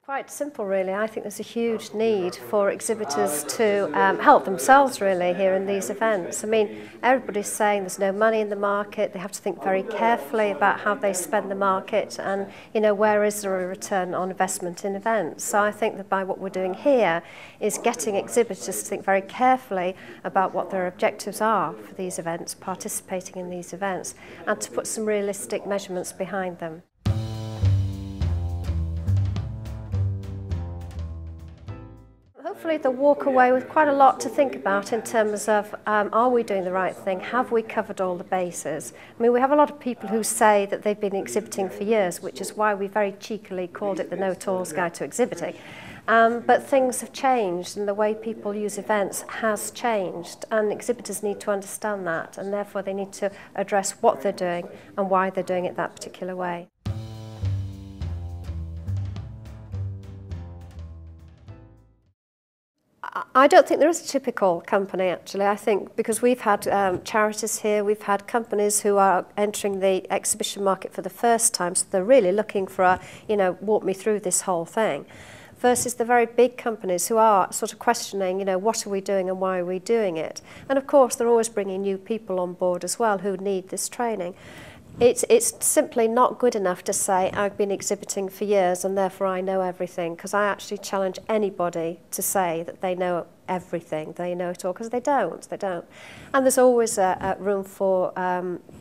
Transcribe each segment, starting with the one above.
Quite simple, really. I think there's a huge need for exhibitors to help themselves, really, here in these events. I mean, everybody's saying there's no money in the market. They have to think very carefully about how they spend the market and, you know, where is there a return on investment in events. So I think that by what we're doing here is getting exhibitors to think very carefully about what their objectives are for these events, participating in these events, and to put some realistic measurements behind them. Hopefully they'll walk away with quite a lot to think about in terms of are we doing the right thing? Have we covered all the bases? I mean, we have a lot of people who say that they've been exhibiting for years, which is why we very cheekily called it the Know-It-All's Guide to Exhibiting. But things have changed and the way people use events has changed, and exhibitors need to understand that, and therefore they need to address what they're doing and why they're doing it that particular way. I don't think there is a typical company, actually. I think because we've had charities here, we've had companies who are entering the exhibition market for the first time, so they're really looking for a, you know, walk me through this whole thing, versus the very big companies who are sort of questioning, you know, what are we doing and why are we doing it? And of course, they're always bringing new people on board as well who need this training. It's simply not good enough to say I've been exhibiting for years and therefore I know everything, because I actually challenge anybody to say that they know everything, they know it all, because they don't. And there's always a room for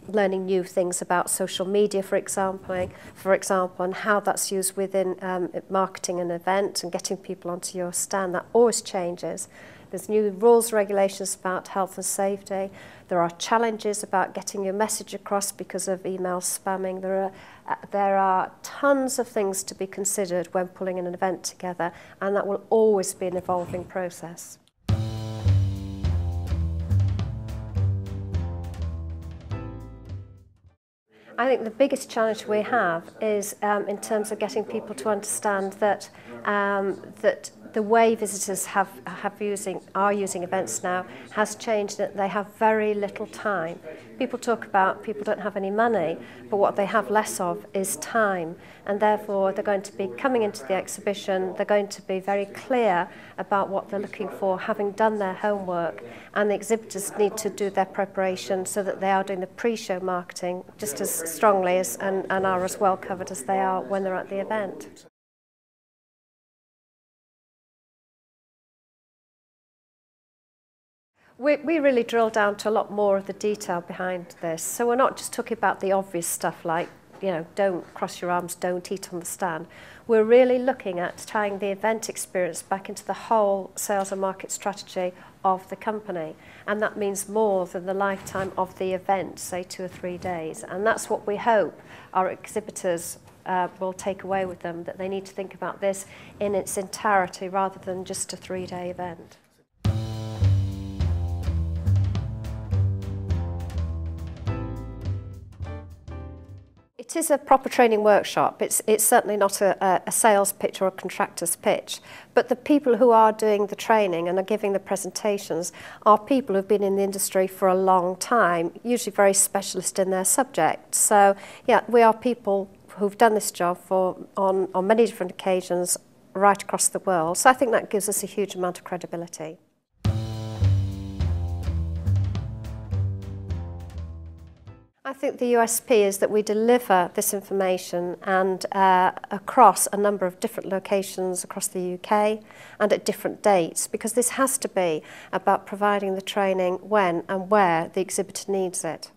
learning new things about social media, for example, and how that's used within marketing an event and getting people onto your stand. That always changes. There's new rules and regulations about health and safety. There are challenges about getting your message across because of email spamming. There are tons of things to be considered when pulling an event together, and that will always be an evolving process. I think the biggest challenge we have is in terms of getting people to understand that that the way visitors are using events now has changed, that they have very little time. People talk about people don't have any money, but what they have less of is time, and therefore they're going to be coming into the exhibition, they're going to be very clear about what they're looking for, having done their homework, and the exhibitors need to do their preparation so that they are doing the pre-show marketing just as strongly as and are as well covered as they are when they're at the event. We really drill down to a lot more of the detail behind this. So we're not just talking about the obvious stuff like, you know, don't cross your arms, don't eat on the stand. We're really looking at tying the event experience back into the whole sales and market strategy of the company. And that means more than the lifetime of the event, say 2 or 3 days. And that's what we hope our exhibitors will take away with them, that they need to think about this in its entirety rather than just a 3-day event. It is a proper training workshop. It's certainly not a sales pitch or a contractor's pitch, but the people who are doing the training and are giving the presentations are people who've been in the industry for a long time, usually very specialist in their subject. So yeah, we are people who've done this job on many different occasions right across the world. So I think that gives us a huge amount of credibility. I think the USP is that we deliver this information and across a number of different locations across the UK and at different dates, because this has to be about providing the training when and where the exhibitor needs it.